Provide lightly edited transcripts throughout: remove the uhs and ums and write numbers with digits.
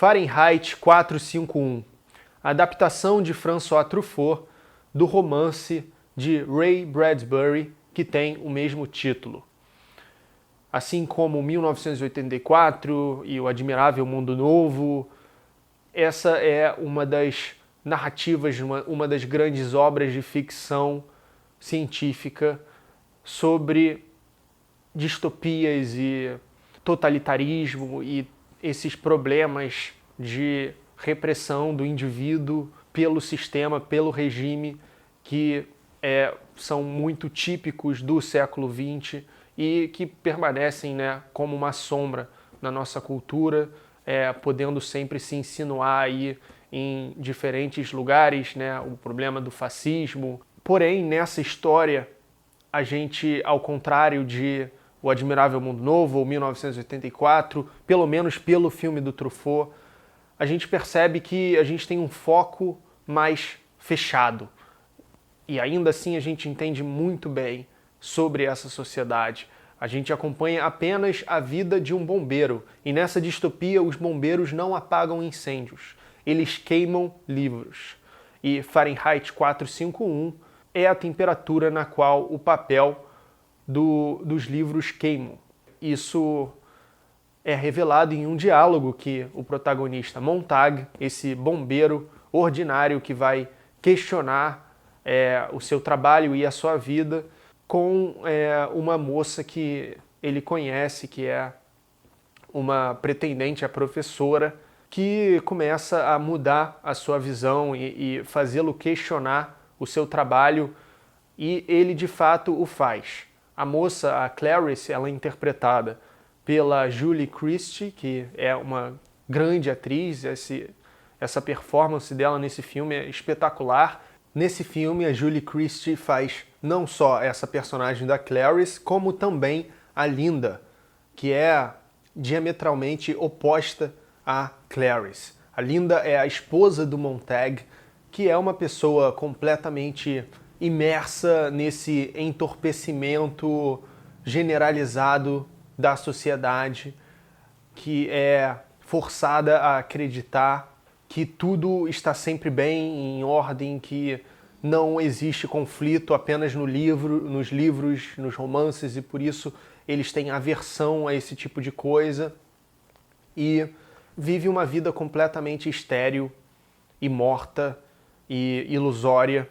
Fahrenheit 451, adaptação de François Truffaut do romance de Ray Bradbury, que tem o mesmo título. Assim como 1984 e O Admirável Mundo Novo, essa é uma das narrativas, uma das grandes obras de ficção científica sobre distopias e totalitarismo e esses problemas de repressão do indivíduo pelo sistema, pelo regime, que são muito típicos do século XX e que permanecem, como uma sombra na nossa cultura, podendo sempre se insinuar aí em diferentes lugares, o problema do fascismo. Porém, nessa história, a gente, ao contrário de O Admirável Mundo Novo ou 1984, pelo menos pelo filme do Truffaut, a gente percebe que a gente tem um foco mais fechado. E ainda assim a gente entende muito bem sobre essa sociedade. A gente acompanha apenas a vida de um bombeiro. E nessa distopia, os bombeiros não apagam incêndios. Eles queimam livros. E Fahrenheit 451 é a temperatura na qual o papel dos livros queimam. Isso é revelado em um diálogo que o protagonista Montag, esse bombeiro ordinário que vai questionar o seu trabalho e a sua vida com uma moça que ele conhece, que é uma pretendente a professora, que começa a mudar a sua visão e fazê-lo questionar o seu trabalho, e ele de fato o faz. A moça, a Clarice, ela é interpretada pela Julie Christie, que é uma grande atriz. Essa performance dela nesse filme é espetacular. Nesse filme, a Julie Christie faz não só essa personagem da Clarice, como também a Linda, que é diametralmente oposta à Clarice. A Linda é a esposa do Montag, que é uma pessoa completamente imersa nesse entorpecimento generalizado da sociedade, que é forçada a acreditar que tudo está sempre bem, em ordem, que não existe conflito apenas nos livros, nos romances, e por isso eles têm aversão a esse tipo de coisa, e vive uma vida completamente estéril e morta e ilusória.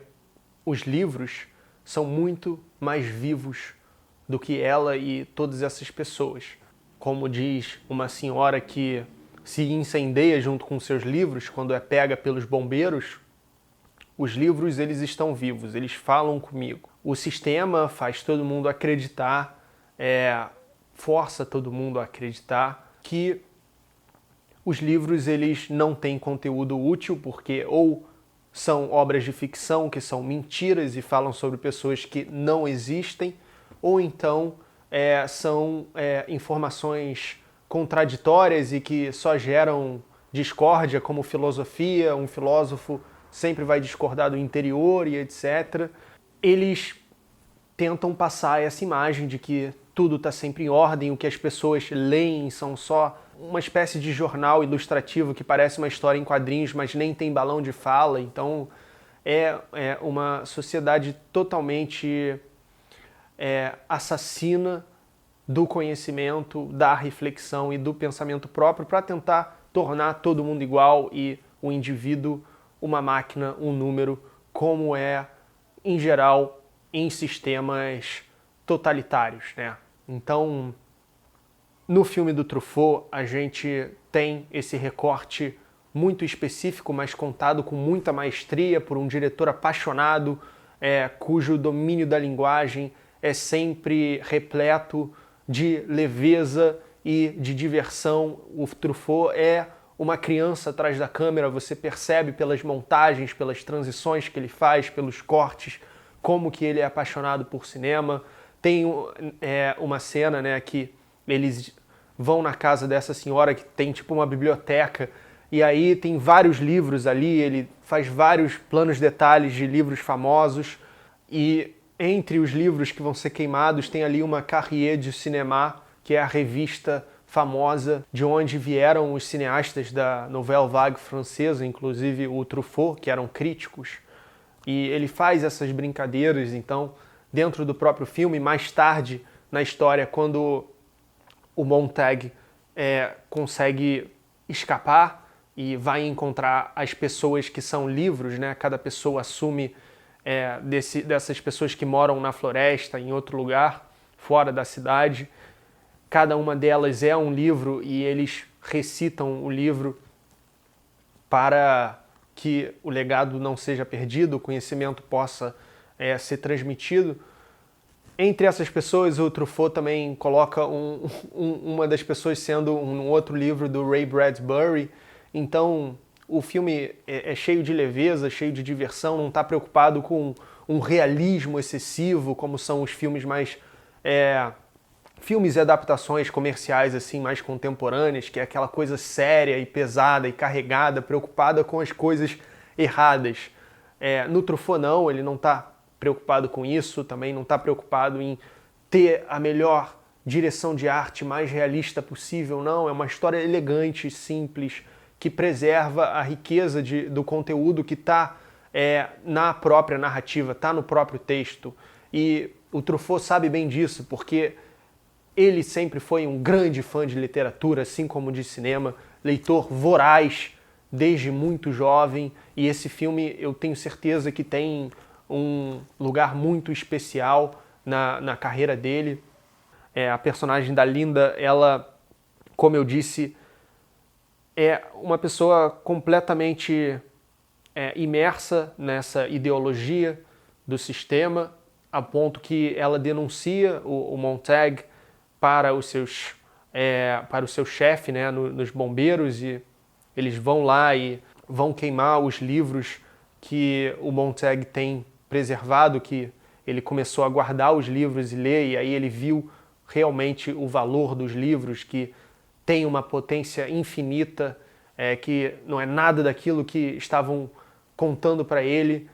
Os livros são muito mais vivos do que ela e todas essas pessoas. Como diz uma senhora que se incendeia junto com seus livros quando é pega pelos bombeiros, os livros, eles estão vivos, eles falam comigo. O sistema faz todo mundo acreditar, força todo mundo a acreditar que os livros, eles não têm conteúdo útil, porque ou são obras de ficção que são mentiras e falam sobre pessoas que não existem, ou então são informações contraditórias e que só geram discórdia, como filosofia. Um filósofo sempre vai discordar do interior e etc. Eles tentam passar essa imagem de que tudo está sempre em ordem, o que as pessoas leem são só uma espécie de jornal ilustrativo que parece uma história em quadrinhos, mas nem tem balão de fala. Então é uma sociedade totalmente assassina do conhecimento, da reflexão e do pensamento próprio, para tentar tornar todo mundo igual e o indivíduo uma máquina, um número, como é, em geral, em sistemas totalitários, Então, no filme do Truffaut, a gente tem esse recorte muito específico, mas contado com muita maestria por um diretor apaixonado, cujo domínio da linguagem é sempre repleto de leveza e de diversão. O Truffaut é uma criança atrás da câmera, você percebe pelas montagens, pelas transições que ele faz, pelos cortes, como que ele é apaixonado por cinema. Tem uma cena, que eles vão na casa dessa senhora que tem tipo uma biblioteca, e aí tem vários livros ali, ele faz vários planos detalhes de livros famosos, e entre os livros que vão ser queimados tem ali uma Carrier du Cinéma, que é a revista famosa, de onde vieram os cineastas da Nouvelle Vague francesa, inclusive o Truffaut, que eram críticos. E ele faz essas brincadeiras, então, dentro do próprio filme. Mais tarde na história, quando o Montag consegue escapar e vai encontrar as pessoas que são livros, né? Cada pessoa assume dessas pessoas que moram na floresta, em outro lugar, fora da cidade. Cada uma delas é um livro e eles recitam o livro para que o legado não seja perdido, o conhecimento possa ser transmitido. Entre essas pessoas, o Truffaut também coloca uma das pessoas sendo um outro livro do Ray Bradbury. Então, o filme é cheio de leveza, cheio de diversão, não está preocupado com um realismo excessivo, como são os filmes mais... filmes e adaptações comerciais assim mais contemporâneas, que é aquela coisa séria e pesada e carregada, preocupada com as coisas erradas. No Truffaut não, ele não está preocupado com isso, também não está preocupado em ter a melhor direção de arte mais realista possível, não. É uma história elegante, simples, que preserva a riqueza do conteúdo que está na própria narrativa, está no próprio texto. E o Truffaut sabe bem disso, porque ele sempre foi um grande fã de literatura, assim como de cinema, leitor voraz desde muito jovem, e esse filme eu tenho certeza que tem um lugar muito especial na carreira dele. A personagem da Linda, ela, como eu disse, é uma pessoa completamente imersa nessa ideologia do sistema, a ponto que ela denuncia o Montag para o seu chefe, né, nos bombeiros, e eles vão lá e vão queimar os livros que o Montag tem preservado, que ele começou a guardar os livros e ler, e aí ele viu realmente o valor dos livros, que tem uma potência infinita, que não é nada daquilo que estavam contando para ele,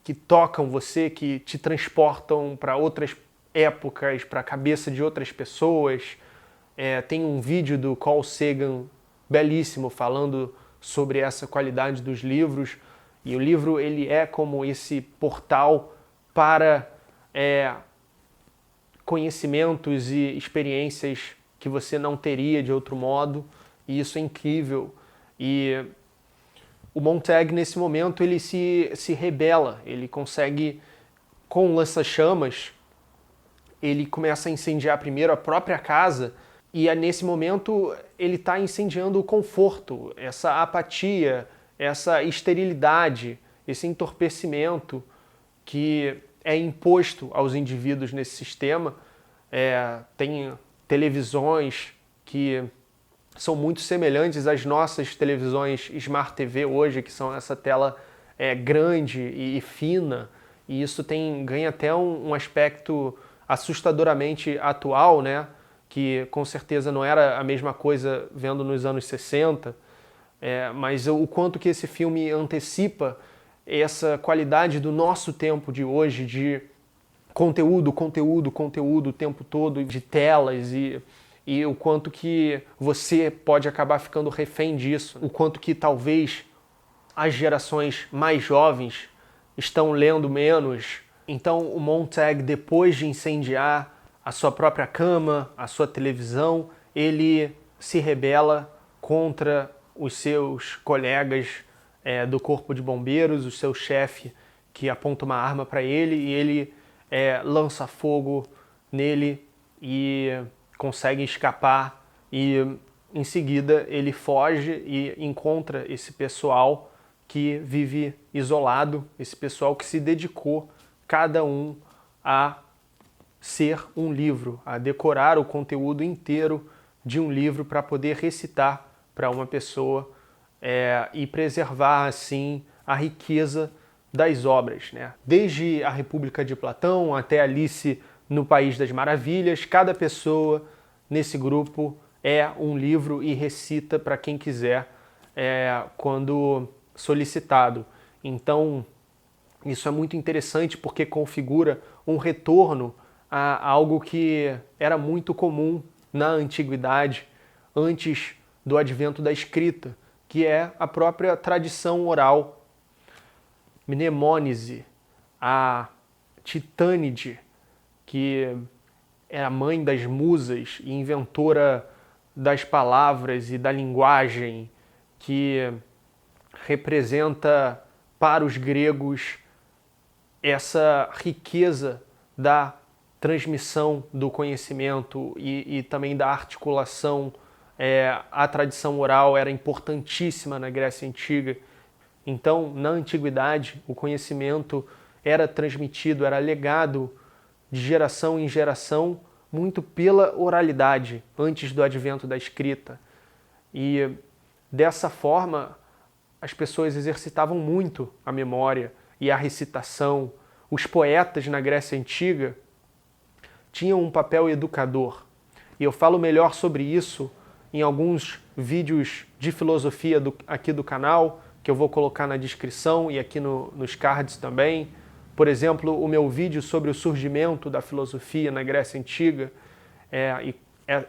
que tocam você, que te transportam para outras épocas, para a cabeça de outras pessoas. Tem um vídeo do Carl Sagan belíssimo falando sobre essa qualidade dos livros, e o livro ele é como esse portal para conhecimentos e experiências que você não teria de outro modo, e isso é incrível. E o Montag, nesse momento, ele se rebela, ele consegue, com lança-chamas, ele começa a incendiar primeiro a própria casa, e nesse momento ele está incendiando o conforto, essa apatia, essa esterilidade, esse entorpecimento que é imposto aos indivíduos nesse sistema. Tem televisões que são muito semelhantes às nossas televisões Smart TV hoje, que são essa tela grande e fina, e isso ganha até um aspecto assustadoramente atual, né? Que com certeza não era a mesma coisa vendo nos anos 60, mas o quanto que esse filme antecipa essa qualidade do nosso tempo de hoje, de conteúdo o tempo todo, de telas, e o quanto que você pode acabar ficando refém disso, o quanto que talvez as gerações mais jovens estão lendo menos. Então o Montag, depois de incendiar a sua própria cama, a sua televisão, ele se rebela contra os seus colegas do corpo de bombeiros, o seu chefe que aponta uma arma para ele, e ele lança fogo nele e consegue escapar, e em seguida ele foge e encontra esse pessoal que vive isolado, esse pessoal que se dedicou, cada um, a ser um livro, a decorar o conteúdo inteiro de um livro para poder recitar para uma pessoa e preservar assim a riqueza das obras, né? Desde a República de Platão até Alice no País das Maravilhas, cada pessoa nesse grupo é um livro e recita para quem quiser quando solicitado. Então isso é muito interessante porque configura um retorno a algo que era muito comum na antiguidade, antes do advento da escrita, que é a própria tradição oral. Mnemônise, a Titânide, que é a mãe das musas e inventora das palavras e da linguagem, que representa para os gregos essa riqueza da transmissão do conhecimento e também da articulação. A tradição oral era importantíssima na Grécia Antiga. Então, na Antiguidade, o conhecimento era transmitido, era legado de geração em geração, muito pela oralidade, antes do advento da escrita. E dessa forma, as pessoas exercitavam muito a memória e a recitação. Os poetas na Grécia Antiga tinham um papel educador. E eu falo melhor sobre isso em alguns vídeos de filosofia aqui do canal, que eu vou colocar na descrição e aqui nos cards também. Por exemplo, o meu vídeo sobre o surgimento da filosofia na Grécia Antiga,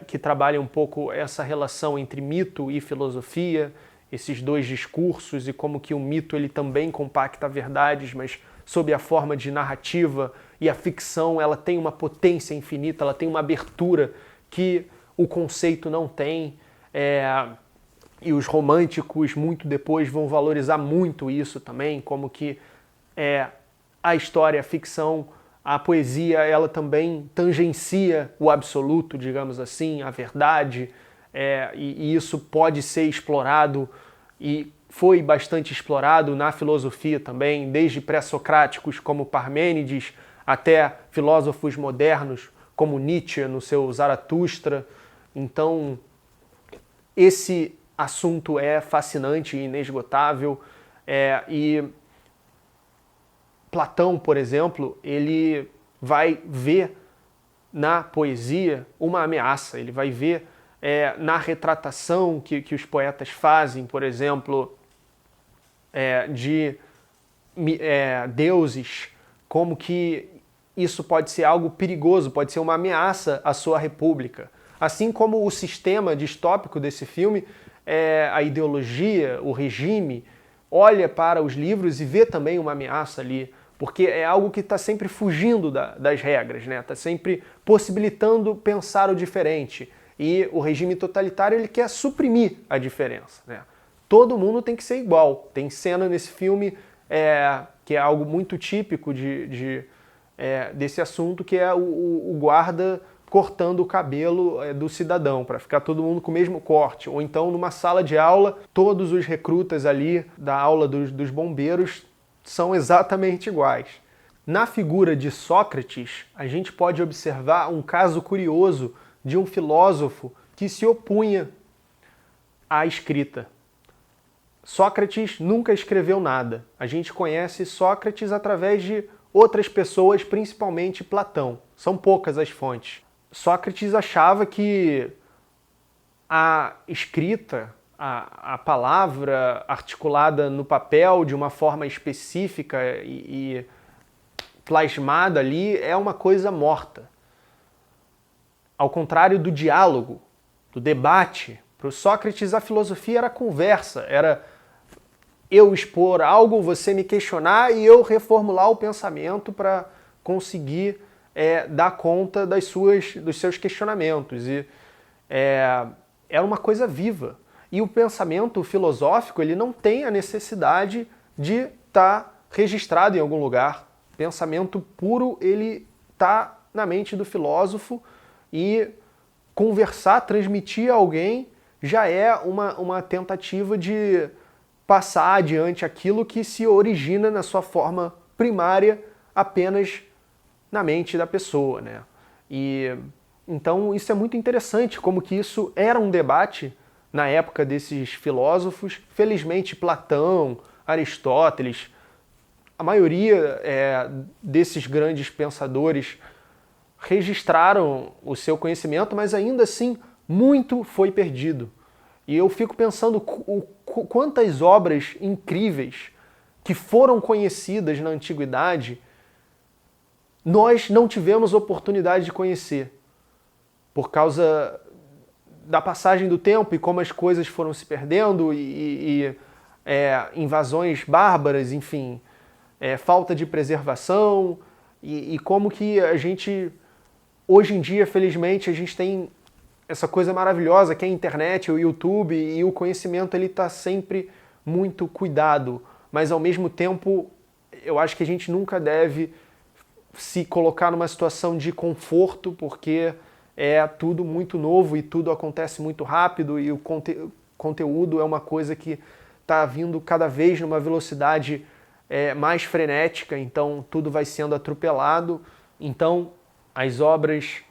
que trabalha um pouco essa relação entre mito e filosofia, esses dois discursos e como que o mito ele também compacta verdades, mas sob a forma de narrativa, e a ficção ela tem uma potência infinita, ela tem uma abertura que o conceito não tem, e os românticos muito depois vão valorizar muito isso também, como que a história, a ficção, a poesia, ela também tangencia o absoluto, digamos assim, a verdade, e isso pode ser explorado e foi bastante explorado na filosofia também, desde pré-socráticos como Parmênides até filósofos modernos como Nietzsche no seu Zaratustra. Então, esse assunto é fascinante e inesgotável, e Platão, por exemplo, ele vai ver na poesia uma ameaça, ele vai ver na retratação que os poetas fazem, por exemplo, de deuses, como que isso pode ser algo perigoso, pode ser uma ameaça à sua república. Assim como o sistema distópico desse filme, a ideologia, o regime, olha para os livros e vê também uma ameaça ali, porque é algo que está sempre fugindo das regras, né? Está sempre possibilitando pensar o diferente. E o regime totalitário ele quer suprimir a diferença, né? Todo mundo tem que ser igual. Tem cena nesse filme que é algo muito típico desse assunto, que é o guarda cortando o cabelo do cidadão, para ficar todo mundo com o mesmo corte. Ou então, numa sala de aula, todos os recrutas ali da aula dos bombeiros são exatamente iguais. Na figura de Sócrates, a gente pode observar um caso curioso de um filósofo que se opunha à escrita. Sócrates nunca escreveu nada. A gente conhece Sócrates através de outras pessoas, principalmente Platão. São poucas as fontes. Sócrates achava que a escrita, a palavra articulada no papel de uma forma específica e plasmada ali é uma coisa morta. Ao contrário do diálogo, do debate, para o Sócrates a filosofia era conversa, era eu expor algo, você me questionar e eu reformular o pensamento para conseguir dar conta dos seus questionamentos. E era uma coisa viva. E o pensamento filosófico ele não tem a necessidade de estar registrado em algum lugar. O pensamento puro ele está na mente do filósofo, e conversar, transmitir a alguém já é uma tentativa de passar adiante aquilo que se origina na sua forma primária apenas na mente da pessoa, né? E então isso é muito interessante, como que isso era um debate na época desses filósofos. Felizmente Platão, Aristóteles, a maioria desses grandes pensadores registraram o seu conhecimento, mas ainda assim muito foi perdido. E eu fico pensando quantas obras incríveis que foram conhecidas na antiguidade nós não tivemos oportunidade de conhecer por causa da passagem do tempo e como as coisas foram se perdendo invasões bárbaras, enfim, falta de preservação e como que a gente, hoje em dia, felizmente, a gente tem essa coisa maravilhosa que é a internet, o YouTube, e o conhecimento ele está sempre muito cuidado, mas ao mesmo tempo eu acho que a gente nunca deve se colocar numa situação de conforto, porque é tudo muito novo e tudo acontece muito rápido e o conteúdo é uma coisa que está vindo cada vez numa velocidade mais frenética, então tudo vai sendo atropelado. Então as obras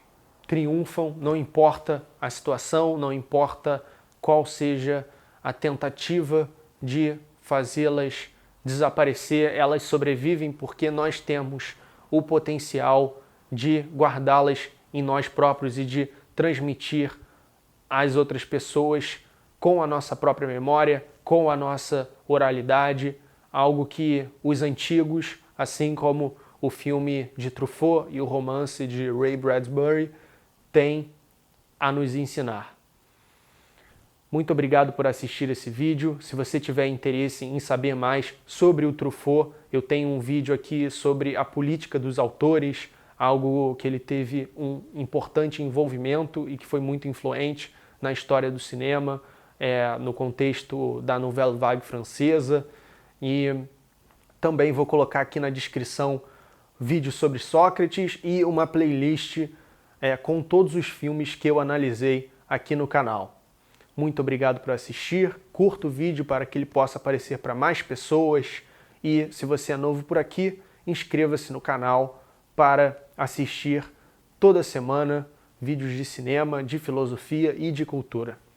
triunfam, não importa a situação, não importa qual seja a tentativa de fazê-las desaparecer, elas sobrevivem porque nós temos o potencial de guardá-las em nós próprios e de transmitir às outras pessoas com a nossa própria memória, com a nossa oralidade, algo que os antigos, assim como o filme de Truffaut e o romance de Ray Bradbury, têm a nos ensinar. Muito obrigado por assistir esse vídeo. Se você tiver interesse em saber mais sobre o Truffaut, eu tenho um vídeo aqui sobre a política dos autores, algo que ele teve um importante envolvimento e que foi muito influente na história do cinema, no contexto da Nouvelle Vague francesa. E também vou colocar aqui na descrição vídeos sobre Sócrates e uma playlist com todos os filmes que eu analisei aqui no canal. Muito obrigado por assistir, curta o vídeo para que ele possa aparecer para mais pessoas e, se você é novo por aqui, inscreva-se no canal para assistir toda semana vídeos de cinema, de filosofia e de cultura.